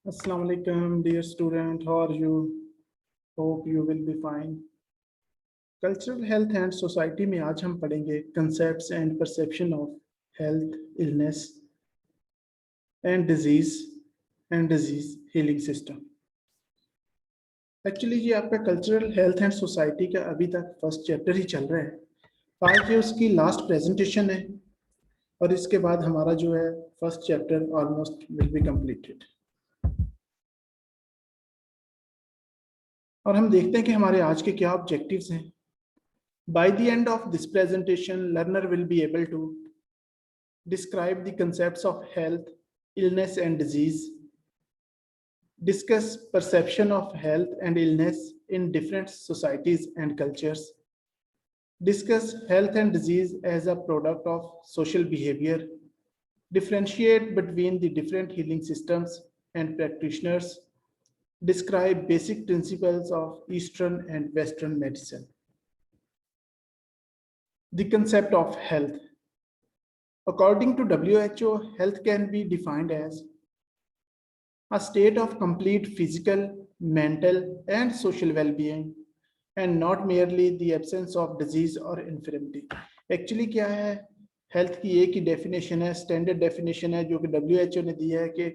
Assalamu alaikum, dear student. How are you? Hope you will be fine. Cultural health and society में आज हम पढ़ेंगे concepts and perception of health, illness and disease healing system. Actually ये आपका cultural health and society का अभी तक first chapter ही चल रहा है। आज ये उसकी लास्ट प्रेजेंटेशन है और इसके बाद हमारा जो है first chapter almost will be completed. और हम देखते हैं कि हमारे आज के क्या ऑब्जेक्टिव्स हैं। By the end of this presentation, learner will be able to describe the concepts of health, illness and disease, discuss perception of health and illness in different societies and cultures, discuss health and disease as a product of social behavior, differentiate between the different healing systems and practitioners, describe basic principles of Eastern and Western medicine. The concept of health. According to WHO, health can be defined as a state of complete physical, mental, and social well-being, and not merely the absence of disease or infirmity. Actually क्या है, health की एक ही definition है, standard definition है जो कि WHO ने दिया है कि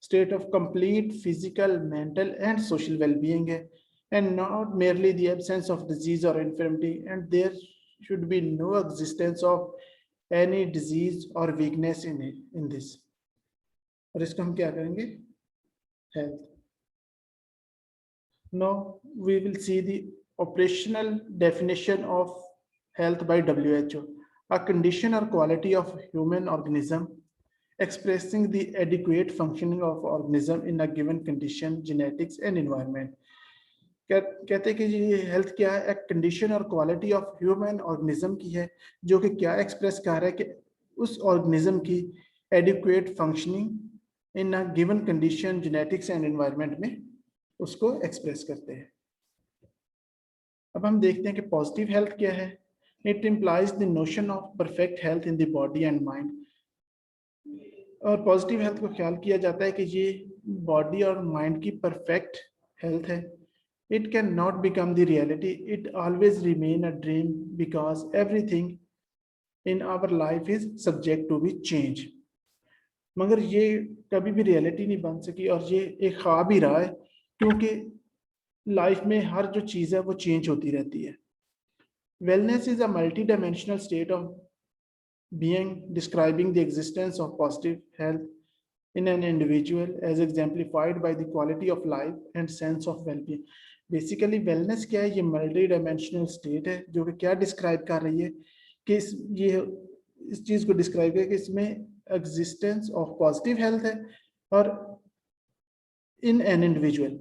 state of complete physical, mental and social wellbeing है, and not merely the absence of disease or infirmity, and there should be no existence of any disease or weakness in this. और इसको हम क्या करेंगे, health. Now we will see the operational definition of health by WHO. A condition or quality of human organism expressing the adequate functioning of organism in a given condition, genetics and environment. कहते हैं कि ये health क्या है, एक condition और quality of human organism की है जो कि क्या एक्सप्रेस कर रहा है कि उस ऑर्गेनिज्म की adequate functioning in a given condition, genetics and environment में उसको एक्सप्रेस करते हैं। अब हम देखते हैं कि पॉजिटिव हेल्थ क्या है। It implies the notion of perfect health in the body and mind. और पॉजिटिव हेल्थ को ख्याल किया जाता है कि ये बॉडी और माइंड की परफेक्ट हेल्थ है। It cannot become the reality. It always remain a dream because everything in our life is subject to be change. मगर ये कभी भी रियलिटी नहीं बन सकी और ये एक ख्वाब ही रहा है क्योंकि लाइफ में हर जो चीज़ है वो चेंज होती रहती है। Wellness is a multi-dimensional state of being describing the existence of positive health in an individual as exemplified by the quality of life and sense of well-being. Basically wellness क्या है, ये मल्टी डायमेंशनल स्टेट है जो कि क्या describe कर रही है कि इस चीज़ को डिस्क्राइब है कि इसमें एग्जिस्टेंस ऑफ पॉजिटिव हेल्थ है और इन एन इंडिविजुअल।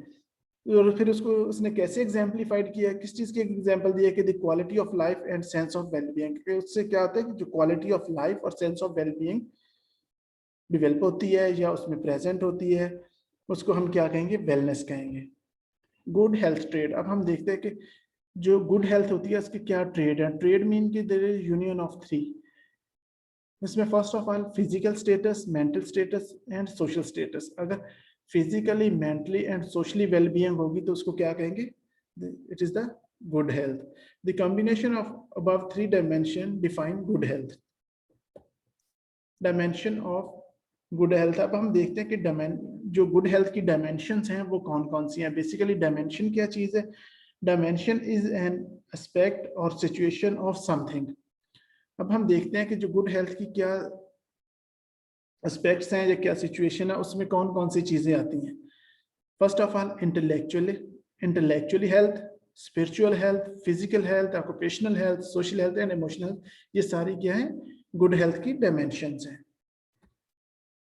और फिर उसको उसने कैसे एग्जाम्पलीफाइड किया, किस चीज़ की एग्जाम्पल दिया कि the quality of life and sense of wellbeing. उससे क्या होता है कि जो क्वालिटी ऑफ लाइफ और सेंस ऑफ वेलबीइंग डिवेल्प होती है या उसमें प्रेजेंट होती है, उसको हम क्या कहेंगे, वेलनेस कहेंगे। Good health trade. अब हम देखते हैं कि जो गुड हेल्थ होती है उसके क्या ट्रेड है। ट्रेड मीन की there is union of three. इसमें first of all physical status, mental status and social status. अगर physically, mentally and socially wellbeing होगी तो उसको क्या कहेंगे, it is the good health. The combination of above three dimension define good health. Dimension of good health. अब हम देखते हैं कि जो गुड हेल्थ की डायमेंशंस हैं वो कौन कौन सी हैं। बेसिकली डायमेंशन क्या चीज़ है, डायमेंशन इज एन एस्पेक्ट और सिचुएशन ऑफ समथिंग। अब हम देखते हैं कि जो गुड हेल्थ की क्या एस्पेक्ट्स हैं या क्या सिचुएशन है, उसमें कौन कौन सी चीज़ें आती हैं। First of all intellectually health, spiritual health, physical health, occupational health, social health and emotional health, ये सारी क्या है, गुड हेल्थ की डायमेंशंस हैं।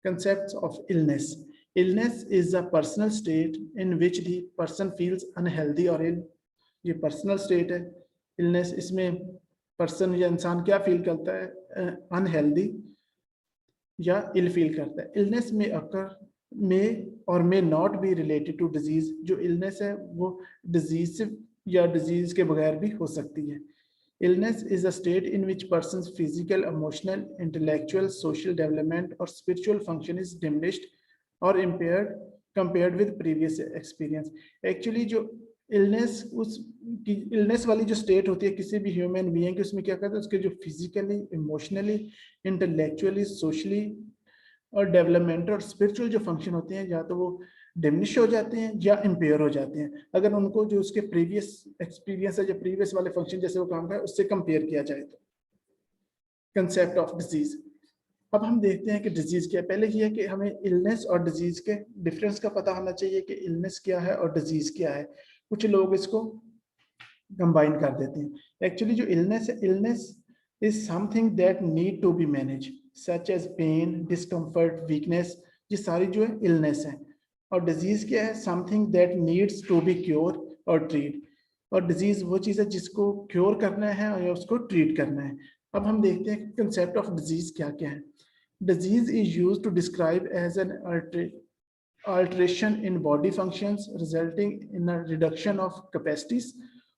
Concepts of illness. Illness is a personal state in which the person feels unhealthy or ill. ये personal state है। Illness इसमें person या इंसान क्या फील करता है, unhealthy या ill फील करता है। Illness में occur may और may not be related to disease. जो illness है वो disease से या disease के बगैर भी हो सकती है। Illness is a state in which person's physical, emotional, intellectual, social development or spiritual function is diminished or impaired compared with previous experience. Actually जो इलनेस वाली जो स्टेट होती है किसी भी ह्यूमन बीइंग की, उसमें क्या करते हैं, उसके जो फिजिकली, इमोशनली, इंटेलेक्चुअली, सोशली और डेवलपमेंट और स्पिरिचुअल जो फंक्शन होते हैं, या तो वो डिमिनिश हो जाते हैं या इम्पेयर हो जाते हैं, अगर उनको जो उसके प्रीवियस एक्सपीरियंस है, जो प्रीवियस वाले फंक्शन जैसे वो काम कर उससे कंपेयर किया जाए तो। Concept of disease. अब हम देखते हैं कि डिजीज क्या है। पहले ये है कि हमें इलनेस और डिजीज के डिफरेंस का पता होना चाहिए कि इलनेस क्या है और डिजीज क्या है। कुछ लोग इसको कंबाइन कर देते हैं। एक्चुअली जो इलनेस है, illness is something that need to be manage, such as pain, discomfort, weakness, ये सारी जो है इलनेस है। और डिजीज क्या है, something that needs to be cure और ट्रीट। और डिजीज वो चीज़ है जिसको क्योर करना है और उसको ट्रीट करना है। अब हम देखते हैं कंसेप्ट ऑफ डिजीज क्या क्या है। Disease is used to describe as an alteration in body functions resulting in a reduction of capacities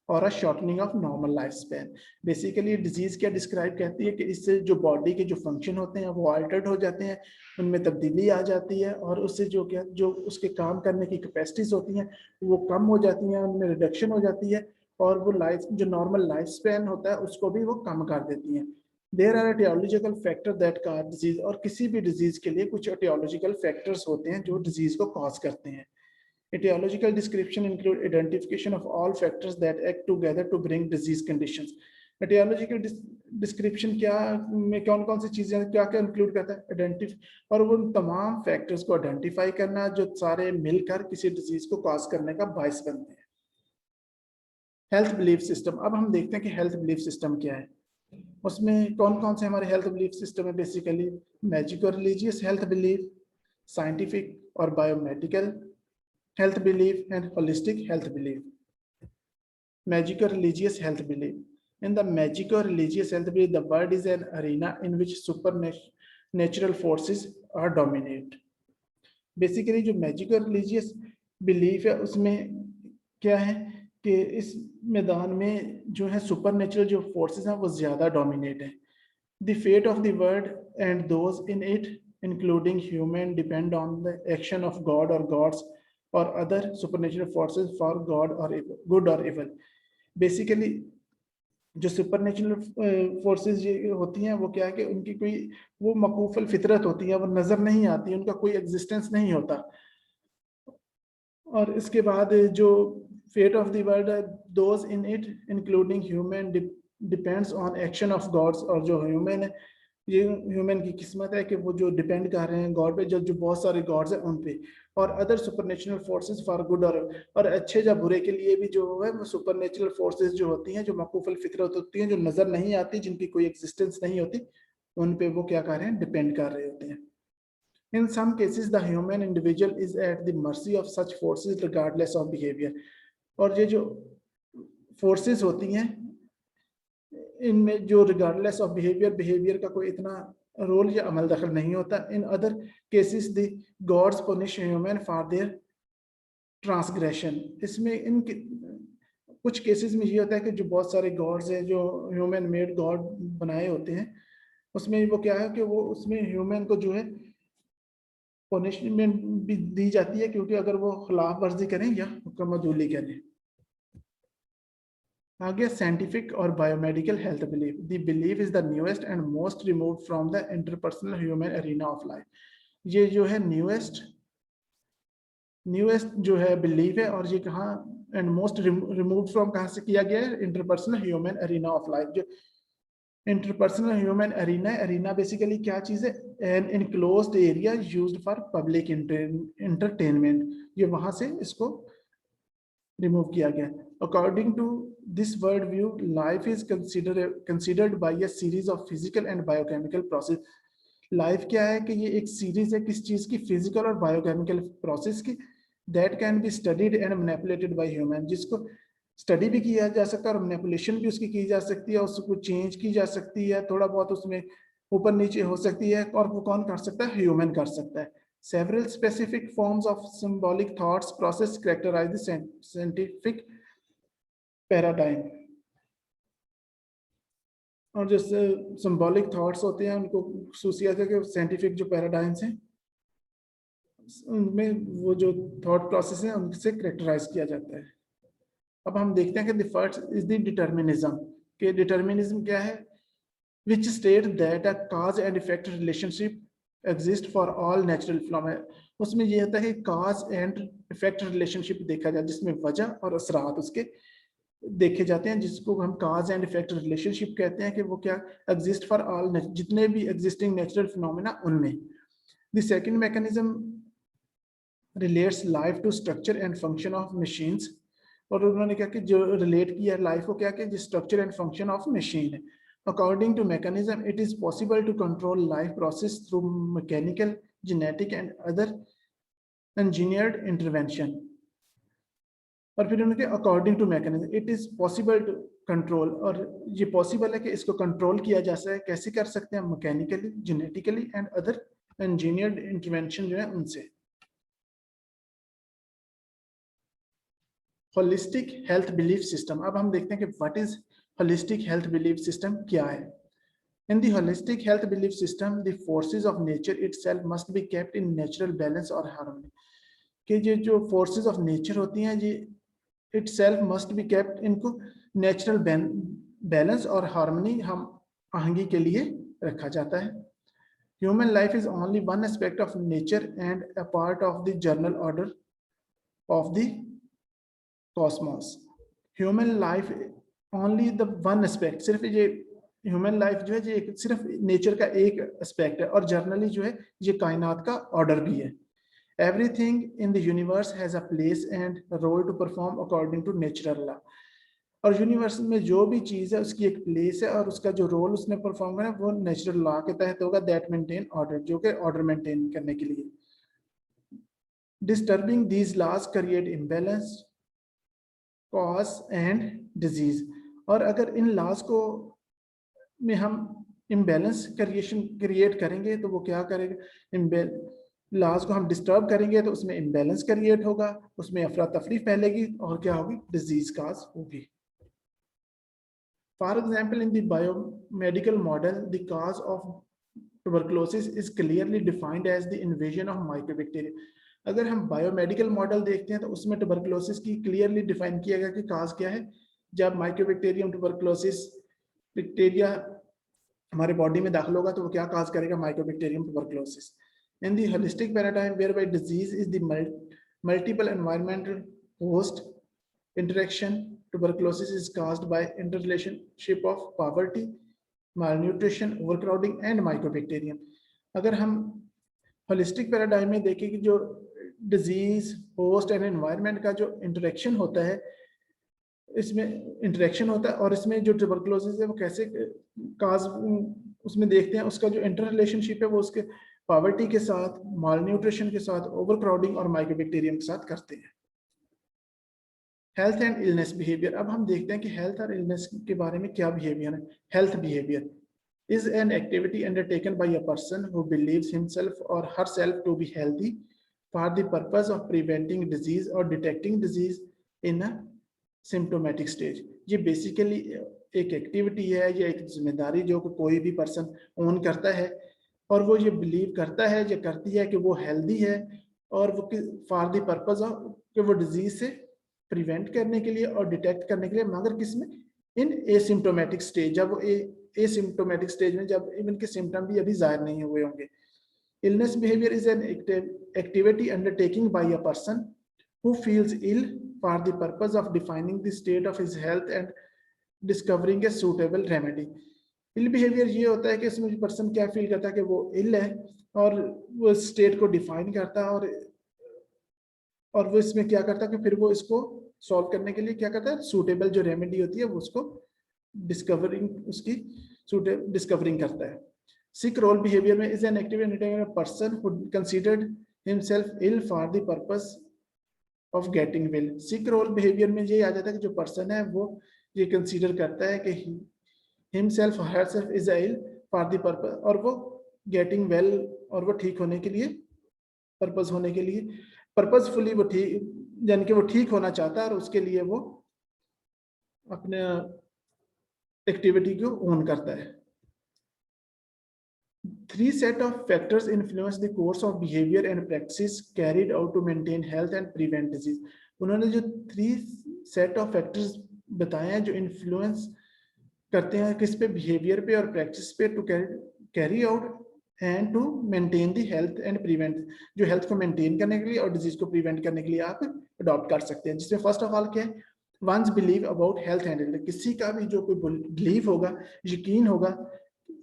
or a shortening of normal lifespan. Basically disease क्या describe करती है कि इससे जो body के जो function होते हैं वो altered हो जाते हैं, उनमें तब्दीली आ जाती है और उससे जो उसके काम करने की capacities होती हैं वो कम हो जाती हैं, उनमें reduction हो जाती है और वो लाइफ जो नॉर्मल लाइफ स्पैन होता है उसको भी वो कम कर देती हैं। There are etiological factor that cause disease, और किसी भी डिजीज के लिए कुछ एटियोलॉजिकल फैक्टर्स होते हैं जो डिजीज को कॉज करते हैं। Etiological description include identification of all factors that act together to bring disease conditions. Etiological description क्या में कौन कौन सी चीजें क्या क्या इंक्लूड करता है, आइडेंटिफाई और वो तमाम फैक्टर्स को आइडेंटिफाई करना जो सारे मिलकर किसी डिजीज को कॉज करने का बायस बनते हैं। Health belief system. अब हम देखते हैं कि हेल्थ बिलीफ सिस्टम क्या है। उसमें कौन कौन से हमारे हेल्थ बिलीफ सिस्टम है। बेसिकली मैजिक और रिलीजियस हेल्थ बिलीफ, साइंटिफिक और biomedical health belief and holistic health belief. Magic और religious health belief. In the magic और religious health belief the world is an arena in which supernatural forces are dominate. Basically जो magic और religious belief है उसमें क्या है कि इस मैदान में जो है सुपर नेचुरल जो फोर्सेस हैं वो ज्यादा डोमिनेट है। The fate of the world and those in it, including human, depend on the action of God or gods or other supernatural forces for God or evil, good or evil. Basically, जो supernatural forces होती हैं वो क्या है कि उनकी कोई वो मकूफल फितरत होती है, वो नजर नहीं आती, उनका कोई एग्जिस्टेंस नहीं होता। और इसके बाद जो fate of the world, those in it including human, depends on action of gods. और जो ह्यूमन है, ये ह्यूमन की किस्मत है कि वो जो डिपेंड कर रहे हैं गॉड पे, जो बहुत सारे गॉड्स हैं उन पे, और other supernatural forces for good और अच्छे या बुरे के लिए भी जो है वो सुपरनेचुरल फोर्सेस जो होती हैं, जो मकूफल फितरत होती हैं, जो नजर नहीं आती, जिनकी कोई एग्जिस्टेंस नहीं होती, उन पे वो क्या कर रहे हैं, डिपेंड कर रहे होते हैं। In some cases, the human individual is at the mercy of such forces regardless of behavior. और ये जो फोर्सेस होती हैं इनमें जो रिगार्डलेस ऑफ बिहेवियर का कोई इतना रोल या अमल दखल नहीं होता। In other cases the gods punish human for their transgression. इसमें इन कुछ केसेस में ये होता है कि जो बहुत सारे गॉड्स हैं जो ह्यूमन मेड गॉड बनाए होते हैं, उसमें वो क्या है कि वो उसमें ह्यूमन को जो है पनिशमेंट भी दी जाती है, क्योंकि अगर वो खिलाफ वर्जी करें या हुक्म अदूली करें। आगे साइंटिफिक और biomedical health belief. The belief is the newest and most remove from the interpersonal human arena of life. ये जो है न्यूएस्ट जो है बिलीफ है, और ये कहाँ एंड मोस्ट रिमूव फ्रॉम कहाँ से किया गया है, interpersonal human arena of life. जो इंटरपर्सनल ह्यूमन एरिना बेसिकली क्या चीज है, an enclosed area used for public entertainment. ये वहां से इसको रिमूव किया गया। According to this world view, life is considered by a series of physical and biochemical process. Life क्या है कि ये एक सीरीज है किस चीज की, फिजिकल और बायोकेमिकल प्रोसेस की, that can be studied and manipulated by human, जिसको स्टडी भी किया जा सकता है और मैनिपुलेशन भी उसकी की जा सकती है, उसको चेंज की जा सकती है, थोड़ा बहुत उसमें ऊपर नीचे हो सकती है, और वो कौन कर सकता है, ह्यूमन कर सकता है। Several specific forms of symbolic thoughts process characterize the scientific paradigm. और जो सिंबॉलिक थॉट्स होते हैं उनको खसूसियत है कि साइंटिफिक जो पैराडाइम्स हैं उनमें वो जो थॉट प्रोसेस है उनसे करेक्टराइज किया जाता है। अब हम देखते हैं कि the first is the determinism, कि डिटर्मिनिज्म क्या है, which state that a cause and effect relationship exist for all natural phenomena। उसमें ये होता है कि cause and effect relationship देखा जाए, जिसमें वजह और असरात उसके देखे जाते हैं, जिसको हम cause and effect relationship कहते हैं, कि वो क्या exist for all जितने भी existing natural phenomena उनमें। The second mechanism relates life to structure and function of machines। और उन्होंने क्या कि जो रिलेट किया लाइफ को क्या कि structure and function of machine है। According to mechanism, it is possible to control life process through mechanical, genetic and other engineered intervention। और फिर उनके according to mechanism it is possible to control, और ये possible है कि इसको control किया जा सकता है। कैसे कर सकते हैं? Mechanically, genetically and other engineered intervention जो है उनसे। Holistic health belief system. अब हम देखते हैं कि what is holistic health belief system, क्या है। In the holistic health belief system, the forces of nature itself must be kept in natural balance or harmony। कि ये जो forces of nature होती हैं ये itself must be kept, इनको natural balance और harmony हम आहंगी के लिए रखा जाता है। Human life is only one aspect of nature and a part of the general order of the cosmos। Human life only the one aspect, सिर्फ ये ह्यूमन लाइफ जो है ये सिर्फ नेचर का एक एस्पेक्ट है, और जर्नली जो है ये कायनात का ऑर्डर भी है। Everything in the universe has a place and role to perform according to natural law. और यूनिवर्स में जो भी चीज है उसकी एक प्लेस है, और उसका जो रोल उसने परफॉर्म करना है वो नेचुरल लॉ के तहत होगा, दैट मेंटेन ऑर्डर, जो कि ऑर्डर मेंटेन करने के लिए। Disturbing these laws create imbalance, cause and disease. और अगर इन लॉज को में हम इम्बैलेंस क्रिएट करेंगे तो वो क्या करेगा, लॉज को हम डिस्टर्ब करेंगे तो उसमें इम्बैलेंस क्रिएट होगा, उसमें अफरा तफरी फैलेगी और क्या होगी, डिजीज काज होगी। For example in the biomedical model the cause of tuberculosis is clearly defined as the invasion of microbacteria. अगर हम बायोमेडिकल मॉडल देखते हैं तो उसमें ट्यूबरकुलोसिस की क्लियरली डिफाइन किया गया कि काज क्या है, जब माइक्रोबैक्टीरियम ट्यूबरकुलोसिस बैक्टीरिया हमारे बॉडी में दाखिल होगा तो वो क्या काज करेगा, mycobacterium tuberculosis. In the holistic paradigm whereby disease is the multiple environmental host interaction, tuberculosis is caused by interrelationship of poverty, malnutrition, overcrowding and mycobacterium। अगर हम होलिस्टिक पैराडाइम में देखें कि जो डिजीज, होस्ट एंड एनवायरनमेंट का जो interaction होता है, इसमें इंटरेक्शन होता है, और इसमें जो ट्यूबरकुलोसिस है वो कैसे काज उसमें देखते हैं, उसका जो इंटर रिलेशनशिप है वो उसके पॉवर्टी के साथ, माल न्यूट्रिशन के साथ, ओवरक्राउडिंग और माइक्रोबैक्टीरियम के साथ करते हैं। Health and illness behaviour. अब हम देखते हैं कि हेल्थ और इलनेस के बारे में क्या बिहेवियर है। Health behaviour is an activity undertaken by a person who believes himself or herself to be healthy for the purpose of preventing disease or detecting disease in a symptomatic stage। ये basically एक activity है या एक जिम्मेदारी जो कोई भी person own करता है, और वो ये बिलीव करता है या करती है कि वो हेल्दी है, और वो फॉर द पर्पज ऑफ कि वो डिजीज से प्रिवेंट करने के लिए और डिटेक्ट करने के लिए, मगर किसमें, इन एसिम्प्टोमेटिक स्टेज, जब वो एसिम्प्टोमेटिक स्टेज में, जब इवन के सिम्टम भी अभी जाहिर नहीं हुए होंगे। Illness behaviour is an activity undertaking bye a person who feels ill for the purpose of defining the state of his health and discovering a suitable remedy। Ill behaviour ये होता है कि इसमें पर्सन क्या फील करता है कि वो इल है, और वो स्टेट को डिफाइन करता है, और वो इसमें क्या करता है कि फिर वो इसको सॉल्व करने के लिए क्या करता है, सूटेबल जो रेमेडी होती है वो उसको डिस्कवरिंग करता है। सिक रोल बिहेवियर में is an activity person who considered himself ill for the purpose of getting well. Sick role behaviour में ये आ जाता है कि जो पर्सन है वो ये कंसीडर करता है कि himself herself is ill for the purpose, और वो गेटिंग वेल, और वो ठीक होने के लिए, पर्पस होने के लिए, पर्पसफुली वो ठीक, यानी कि वो ठीक होना चाहता है, और उसके लिए वो अपने एक्टिविटी को ओन करता है। Three set of factors influence the course of behavior and practices carried out to maintain health and prevent disease. उन्होंने जो 3 set of factors बताए हैं जो इन्फ्लुएंस करते हैं किस पे, बिहेवियर पे और प्रैक्टिस पे, to carry out and to maintain the health and prevent, जो हेल्थ को मेंटेन करने के लिए और डिजीज को प्रिवेंट करने के लिए आप अडॉप्ट कर सकते हैं। जिसमें फर्स्ट ऑफ ऑल क्या है, one's believe about health and illness, किसी का भी जो कोई बिलीव होगा, यकीन होगा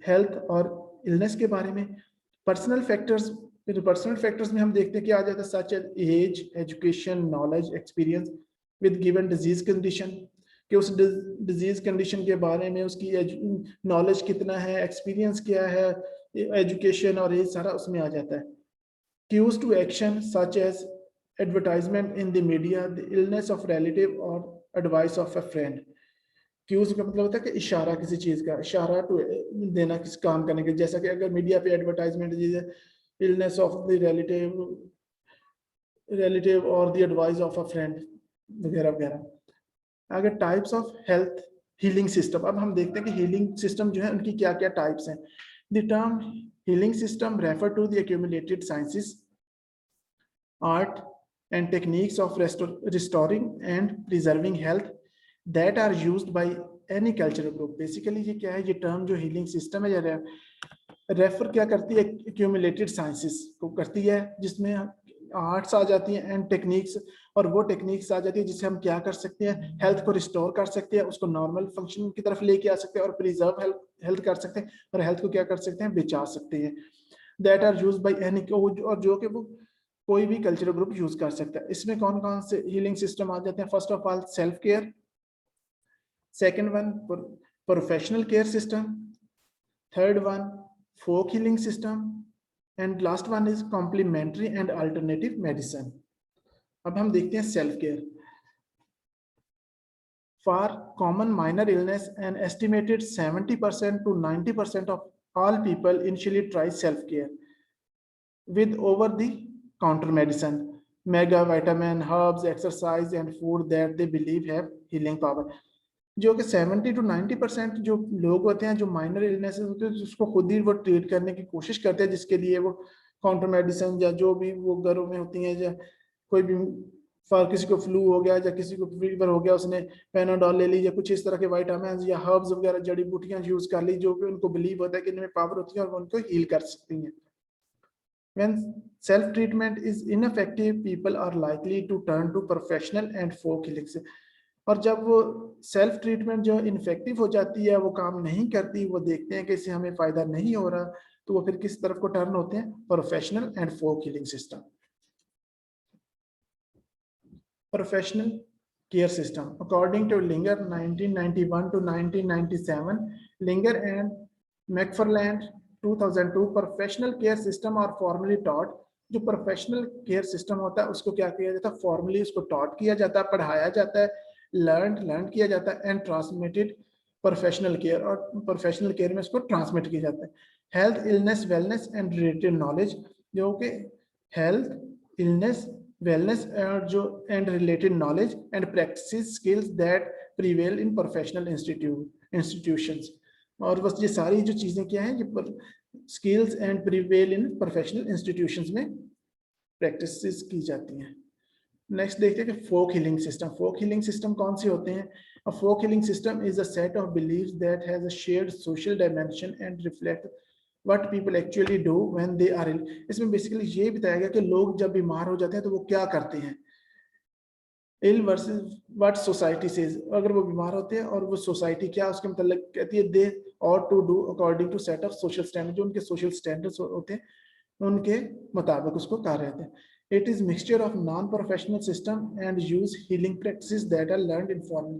हेल्थ और इलनेस के बारे में। पर्सनल फैक्टर्स में हम देखते हैं कि आ जाता है such as, education, knowledge, experience with given disease condition, कि उस डिजीज कंडीशन के बारे में उसकी नॉलेज कितना है, एक्सपीरियंस क्या है, एजुकेशन और एज सारा उसमें आ जाता है। Cues to action such as advertisement in the media, the illness of relative और advice of a friend. Cues का मतलब होता है कि इशारा, किसी चीज का इशारा टू देना किसी काम करने के, जैसा कि अगर मीडिया पे advertisement illness of the relative और the advice of a friend वगैरह वगैरह। अगर types of health healing system, अब हम देखते हैं कि हीलिंग सिस्टम जो है उनकी क्या क्या टाइप्स हैं। The term healing system refer to the accumulated sciences, art and techniques of restoring and preserving health that are used by any cultural group। Basically ये क्या है, ये टर्म जो हीलिंग सिस्टम है या रेफर क्या करती है, एक्यूमुलेटेड साइंसेस को करती है, जिसमें आर्ट्स आ जाती हैं एंड टेक्निक्स, और वो टेक्निक्स आ जाती है जिससे हम क्या कर सकते हैं, हेल्थ को रिस्टोर कर सकते हैं, उसको नॉर्मल फंक्शन की तरफ लेके आ सकते हैं और प्रिजर्व हेल्थ कर सकते हैं, और हेल्थ को क्या कर सकते हैं, बचा सकते हैं। That are used by any, और जो कि वो कोई भी कल्चरल ग्रुप यूज कर सकता है। इसमें कौन कौन से हीलिंग सिस्टम आ जाते हैं? First of all self care, second one professional care system, third one folk healing system, and last one is complementary and alternative medicine. अब हम देखते हैं self care. For common minor illness an estimated 70% to 90% of all people initially try self care with over the counter medicine, mega vitamin, herbs, exercise and food that they believe have healing power। जो कि 70 to 90% जो लोग होते हैं जो minor illness होते हैं उसको खुद ही वो ट्रीट करने की कोशिश करते हैं, जिसके लिए वो काउंटर मेडिसिन या जो भी वो घरों में होती हैं, या कोई भी किसी को फ्लू हो गया या किसी को फीवर हो गया, उसने पेनाडोल ले ली या कुछ इस तरह के विटामिन या हर्ब्स वगैरह जड़ी बूटियां यूज कर ली, जो कि उनको बिलीव होता है कि इनमें पावर होती है और वो उनको हील कर सकती हैं। When self-treatment is ineffective, people are likely to turn to professional and folk healing से। और जब वो सेल्फ ट्रीटमेंट जो इनफेक्टिव हो जाती है, वो काम नहीं करती, वो देखते हैं कि इससे हमें फायदा नहीं हो रहा, तो वो फिर किस तरफ को टर्न होते हैं? Professional and folk healing system. Professional care system, according to Linger 1991 to 1997, Linger and McFarland 2002, professional care system और फॉर्मली टॉट। जो प्रोफेशनल केयर सिस्टम होता है उसको क्या किया जाता है? फॉर्मली उसको टॉट किया जाता है, पढ़ाया जाता है, लर्न किया जाता है, एंड ट्रांसमिटेड प्रोफेशनल केयर, और प्रोफेशनल केयर में इसको ट्रांसमिट किया जाता है। Health, illness, wellness and related knowledge, जो कि हेल्थ, इलनेस, वेलनेस और जो and related knowledge and practice skills that prevail in professional institutions. और बस ये सारी जो चीजें क्या हैं, ये skills and prevail in professional institutions में प्रैक्टिस की जाती हैं। नेक्स्ट देखते हैं कि फोक हीलिंग सिस्टम। फोक हीलिंग सिस्टम कौन से होते हैं? A folk healing system is a set of beliefs that has a shared social dimension and reflect what people actually do when they are ill। इसमें बेसिकली ये बताया गया कि लोग जब बीमार हो जाते हैं तो वो क्या करते हैं। इल वर्सेस व्हाट सोसाइटी सेज, अगर वो बीमार होते हैं और वो सोसाइटी क्या उसके मतलब कहती है, they are to do according to set of social standard, जो उनके सोशल स्टैंडर्ड्स होते हैं उनके मुताबिक उसको कर रहे थे। It is mixture of non-professional system and use healing practices that are learned informally।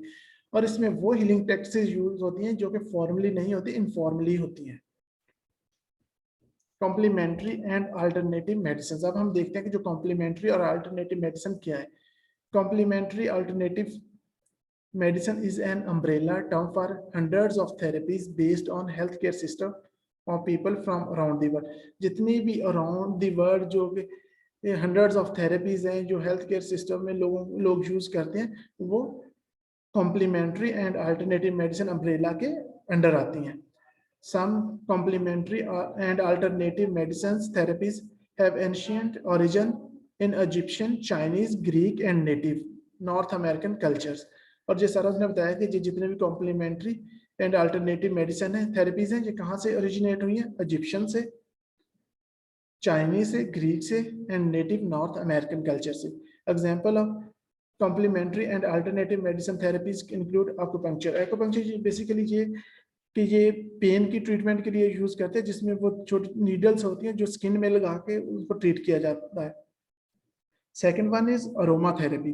और इसमें वो हीलिंग प्रैक्टिसेस यूज होती हैं जो कि फॉर्मली नहीं होती, इनफॉर्मली होती हैं। Complementary and alternative medicine. अब हम देखते हैं कि जो कॉम्प्लीमेंट्री और अल्टरनेटिव मेडिसिन क्या है। Complementary alternative medicine is an umbrella term for hundreds of therapies based on healthcare system of people from around the world। जितनी भी around the world जो hundreds of therapies हैं जो हेल्थ केयर सिस्टम में लोग use करते हैं, वो complementary and alternative medicine umbrella के अंडर आती हैं। Some complementary and alternative medicines therapies have ancient origin in Egyptian, Chinese, Greek and native North American cultures. और जो सरस ने बताया कि जितने भी कॉम्प्लीमेंट्री एंड अल्टरनेटिव मेडिसिन है थेरेपीज हैं ये कहाँ से ओरिजिनेट हुई हैं? इजिप्शियन से, चाइनीज से, ग्रीक से and native North American culture से. Example of complementary and alternative medicine therapies include acupuncture. Acupuncture basically ये कि ये पेन की ट्रीटमेंट के लिए यूज करते हैं, जिसमें वो छोटी नीडल्स होती हैं जो स्किन में लगा के उसको ट्रीट किया जाता है. Second one is aroma therapy.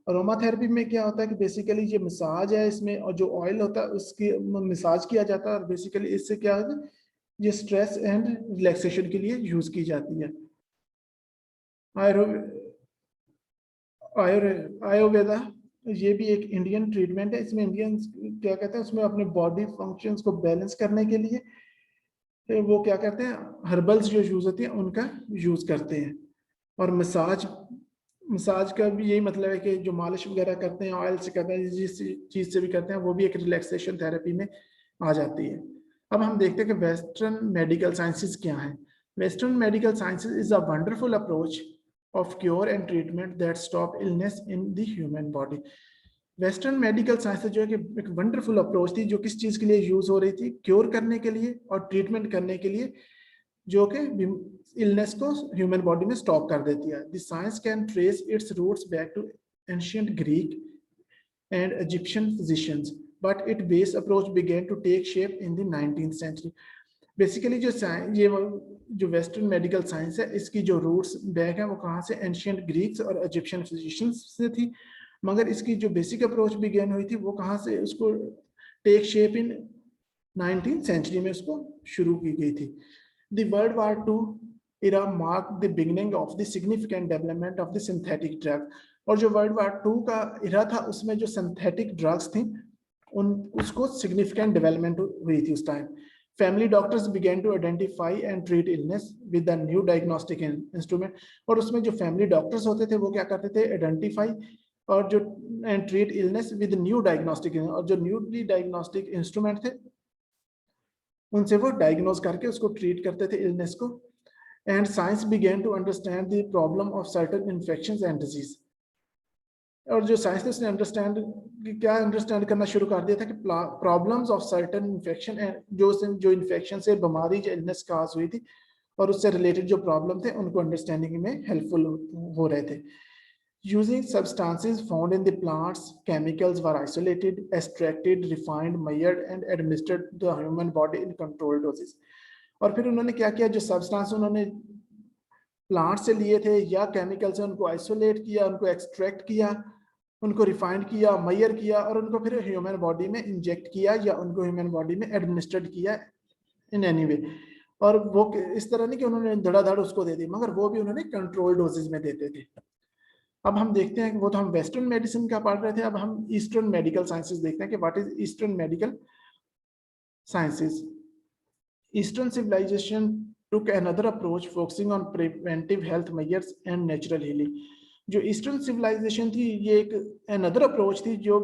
Aroma therapy में क्या होता है कि बेसिकली ये मसाज है इसमें, और जो ऑयल होता है उसकी मसाज किया जाता है, और बेसिकली इससे क्या है ये स्ट्रेस एंड रिलैक्सेशन के लिए यूज की जाती है. आयुर्वेदा ये भी एक इंडियन ट्रीटमेंट है. इसमें इंडियंस क्या कहते हैं, उसमें अपने बॉडी फंक्शंस को बैलेंस करने के लिए वो क्या करते हैं, हर्बल्स जो यूज होती हैं उनका यूज करते हैं. और मसाज का भी यही मतलब है कि जो मालिश वगैरह करते हैं ऑयल से करते हैं, जिस चीज से भी करते हैं वो भी एक रिलैक्सेशन थेरेपी में आ जाती है. अब हम देखते हैं कि वेस्टर्न मेडिकल साइंसेस क्या है. Western medical sciences is a wonderful approach of cure and treatment that stop illness in the human body. Western medical science जो है कि एक वंडरफुल अप्रोच थी जो किस चीज के लिए यूज हो रही थी, क्योर करने के लिए और ट्रीटमेंट करने के लिए, जो कि इलनेस को ह्यूमन बॉडी में स्टॉप कर देती है. This science can trace its roots back to ancient Greek and Egyptian physicians, but it base approach begin to take shape in the 19th century. Basically जो वेस्टर्न मेडिकल साइंस है इसकी जो roots back है वो कहाँ से, ancient Greeks और Egyptian physicians से थी, मगर इसकी जो बेसिक अप्रोच बिगेन हुई थी वो कहाँ से, उसको टेक शेप इन 19th सेंचुरी में उसको शुरू की गई थी. The world war two era marked the beginning of the significant development of the synthetic drug. और जो वर्ल्ड वार 2 का इरा था उसमें जो सिंथेटिक ड्रग्स थी उसको सिग्निफिकेंट डेवलपमेंट हुई थी उस time. Family doctors began to identify and treat illness with the new diagnostic instrument. और उसमें जो फैमिली डॉक्टर्स होते थे वो क्या करते थे, आइडेंटिफाई और जो and treat illness with new diagnostic, और जो न्यूली डायग्नोस्टिक इंस्ट्रूमेंट थे उनसे वो डायग्नोज करके उसको ट्रीट करते थे इलनेस को. And science began to understand the problem of certain infections and disease. और जो साइंस ने उसने अंडरस्टैंड करना शुरू कर दिया था कि problems of certain infection and जो इन्फेक्शन से बीमारी जो इलनेस काज हुई थी और उससे रिलेटेड जो प्रॉब्लम थे उनको अंडरस्टैंडिंग में हेल्पफुल हो रहे थे. Using substances found in the plants, chemicals were isolated, extracted, refined, measured and administered the human body in controlled doses. और फिर उन्होंने क्या किया, जो सब्सटेंस उन्होंने प्लांट से लिए थे या केमिकल से उनको आइसोलेट किया, उनको एक्सट्रैक्ट किया, उनको रिफाइंड किया, मेजर किया और उनको फिर ह्यूमन बॉडी में इंजेक्ट किया या उनको ह्यूमन बॉडी में एडमिनिस्ट्रेट किया इन एनी वे. और वो इस तरह नहीं कि उन्होंने धड़ाधड़ उसको दे दी, मगर वो भी उन्होंने कंट्रोल डोजेज में देते थे. अब हम देखते हैं कि वो तो हम वेस्टर्न मेडिसिन का पढ़ रहे थे, अब हम ईस्टर्न मेडिकल साइंसेस देखते हैं कि what is eastern medical sciences. Eastern civilization took another approach focusing on preventive health measures and natural healing. जो ईस्टर्न सिविलाइजेशन थी ये एक अनदर अप्रोच थी जो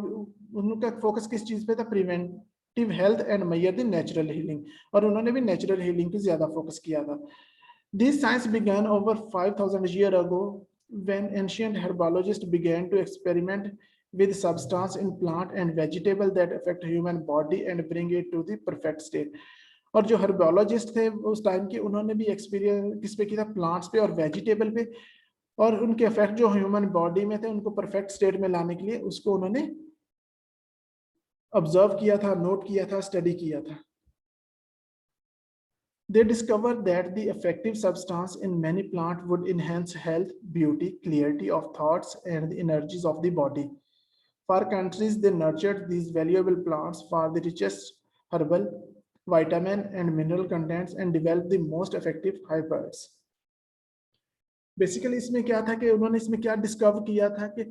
उनका फोकस किस चीज पे था, preventive health and measure the natural healing, और उन्होंने भी नेचुरल हीलिंग पे ज्यादा फोकस किया था. This science began over 5000 years ago when ancient herbologists began to experiment with substance in plant and vegetable that affect human body and bring it to the perfect state. और जो हर्बोलॉजिस्ट थे उस time के उन्होंने भी experience किस पे किया था, प्लांट्स पे और वेजिटेबल पे, और उनके इफेक्ट जो ह्यूमन बॉडी में थे उनको परफेक्ट स्टेट में लाने के लिए उसको उन्होंने ऑब्जर्व किया था, नोट किया था, स्टडी किया था. They discovered that the effective substance in many plants would enhance health, beauty, clarity of thoughts, and the energies of the body. For countries, they nurtured these valuable plants for the richest herbal, vitamin and mineral contents and develop the most effective hybrids. Basically इसमें क्या था कि उन्होंने इसमें क्या discover किया था कि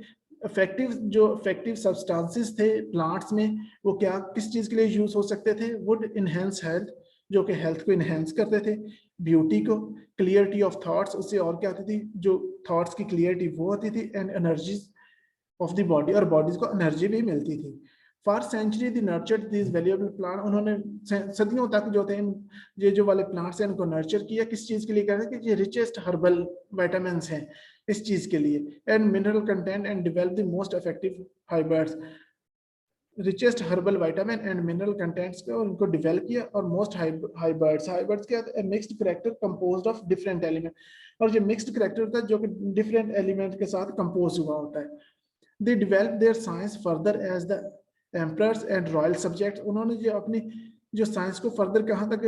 इफेक्टिव सब्सटेंसेस थे प्लांट्स में वो क्या किस चीज के लिए यूज हो सकते थे, वुड इनहेंस हेल्थ, जो कि हेल्थ को इनहेंस करते थे, ब्यूटी को, क्लियरिटी ऑफ थॉट्स, उससे और क्या होती थी, जो थॉट्स की क्लियरिटी वो होती थी, and energies of the body, और बॉडीज को एनर्जी भी मिलती थी. For century they nurtured this valuable plant, उन्होंने सदियों तक जो थे ये जो वाले प्लांट्स हैं इनको नर्चर किया, किस चीज के लिए कर रहे हैं कि ये रिचेस्ट हर्बल विटामिन हैं इस चीज के लिए, and mineral content and develop the most effective fibres, richest herbal vitamin and mineral contents को उनको डेवलप किया, और मोस्ट हाइबर्ड्स क्या है, mixed character composed of different element, और जो मिक्स्ड करैक्टर होता है जो कि डिफरेंट एलिमेंट के साथ कंपोज हुआ होता है। They develop their science further as the emperors and royal subjects, उन्होंने जो अपनी जो साइंस को फर्दर कहाँ तक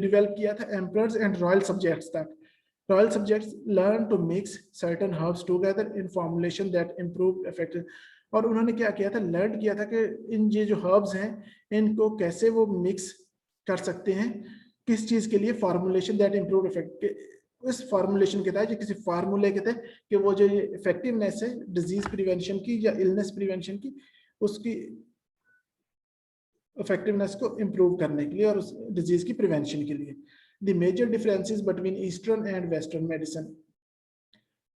डेवलप किया था, एम्परर्स एंड रॉयल सब्जेक्ट्स तक। Royal subjects learn to mix certain herbs together in formulation that improve effective, और उन्होंने क्या किया था, लर्न किया था कि इन ये जो हर्ब्स हैं इनको कैसे वो मिक्स कर सकते हैं, किस चीज के लिए, फॉर्मुलेशन दैट इंप्रूव इफेक्ट, इस फॉर्मुलेशन के तहत, किसी फार्मूले के तहत कि वो जो इफेक्टिवनेस है डिजीज प्रिवेंशन की या इलनेस प्रिवेंशन की, उसकी इफेक्टिवनेस को इंप्रूव करने के लिए और उस डिजीज की प्रिवेंशन के लिए। The major differences between eastern and western medicine,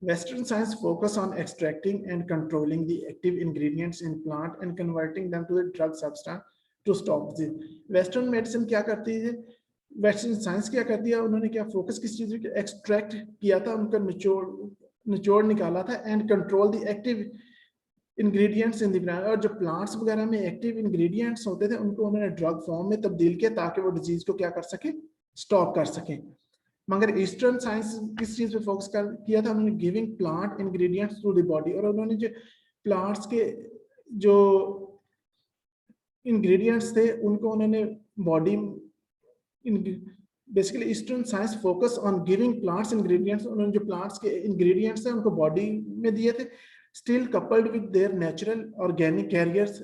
Western science focus on extracting and controlling the active ingredients in plant and converting them to the drug substance to stop disease. Western medicine क्या करती है, Western science क्या करती है, उन्होंने क्या focus किस चीज पे, एक्सट्रैक्ट किया था, उनका निचोड़ निकाला था, and control the active ingredients in the plant, और जो प्लांट्स वगैरह में एक्टिव इंग्रेडिएंट्स होते थे उनको उन्होंने ड्रग फॉर्म में तब्दील किया ताकि वो डिजीज को क्या कर सके, स्टॉप कर सके। मगर ईस्टर्न साइंस किस चीज पे फोकस किया था, उन्होंने giving plant ingredients to the body, और उन्होंने जो प्लांट्स के जो इंग्रेडिएंट्स थे उनको उन्होंने body, basically eastern science focus on giving plants ingredients, उन्होंने जो प्लांट्स के इंग्रेडिएंट्स थे उनको बॉडी में दिए थे, still coupled with their natural organic carriers,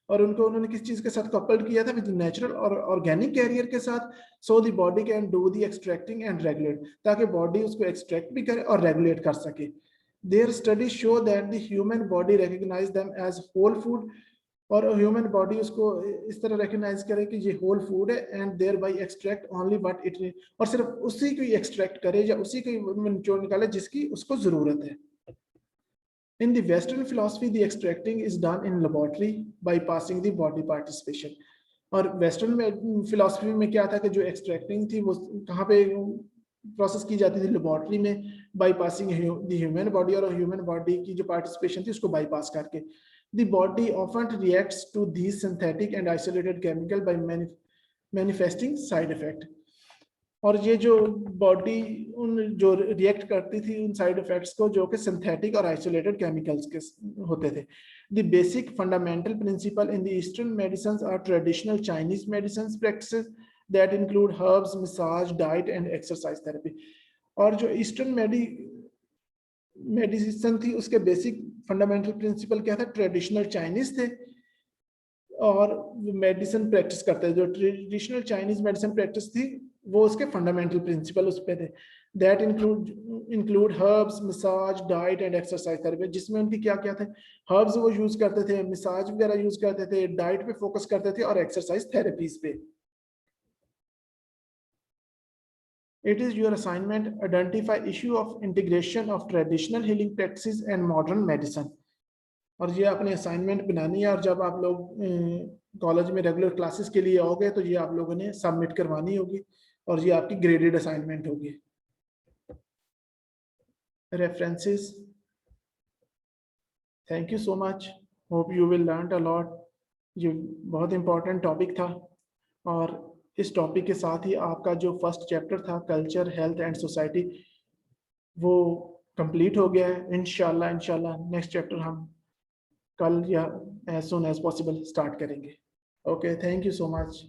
और उनको उन्होंने किस चीज के साथ कपल्ड किया था, विद नेचुरल और ऑर्गेनिक कैरियर के साथ, so the body can do the extracting and regulate, ताकि बॉडी उसको एक्सट्रैक्ट भी करे और रेगुलेट कर सके। Their studies show that the human body recognize them as whole food, और ह्यूमन बॉडी उसको इस तरह रिकॉग्नाइज करे कि ये होल फूड है, and thereby extract only what it, और सिर्फ उसी को एक्सट्रैक्ट करे या उसी को निचोड़ निकाले जिसकी उसको जरूरत है। In the Western philosophy, the extracting is done in laboratory bypassing the body participation. और वेस्टर्न फिलोसफी में क्या था कि जो एक्सट्रैक्टिंग थी वो कहाँ पे प्रोसेस की जाती थी, लेबोरेटरी में, बाईपासिंग द ह्यूमन बॉडी, और ह्यूमन बॉडी की जो पार्टिसिपेशन थी उसको बाईपास करके। The body often reacts to these synthetic and isolated chemical by manifesting side effect, और ये जो बॉडी उन जो रिएक्ट करती थी उन साइड इफेक्ट्स को जो कि सिंथेटिक और आइसोलेटेड केमिकल्स के होते थे। The basic fundamental principle in the eastern medicines are traditional Chinese medicine practices that include herbs, massage, diet and exercise therapy, और जो ईस्टर्न मेडिसिन थी उसके बेसिक फंडामेंटल प्रिंसिपल क्या था, ट्रेडिशनल चाइनीज थे और मेडिसिन प्रैक्टिस करते थे। जो ट्रेडिशनल चाइनीज मेडिसिन प्रैक्टिस थी वो उसके फंडामेंटल प्रिंसिपल उस पे थे, that include herbs, massage, diet and exercise therapy, जिसमें उनकी क्या क्या थे, हर्ब्स वो यूज करते थे, मसाज वगैरह यूज करते थे, डाइट पे फोकस करते थे और एक्सरसाइज थेरेपीज पे। It is your assignment, identify issue of integration of traditional healing practices and modern medicine. और ये अपने असाइनमेंट बनानी है, और जब आप लोग कॉलेज में रेगुलर क्लासेस के लिए आओगे तो ये आप लोगों ने सबमिट करवानी होगी और ये आपकी ग्रेडेड असाइनमेंट होगी। References, thank you so much, hope you will learn a lot. ये बहुत इंपॉर्टेंट टॉपिक था, और इस टॉपिक के साथ ही आपका जो फर्स्ट चैप्टर था कल्चर, हेल्थ एंड सोसाइटी, वो कंप्लीट हो गया है। इंशाल्लाह नेक्स्ट चैप्टर हम कल या as soon as possible start करेंगे। Okay, thank you so much.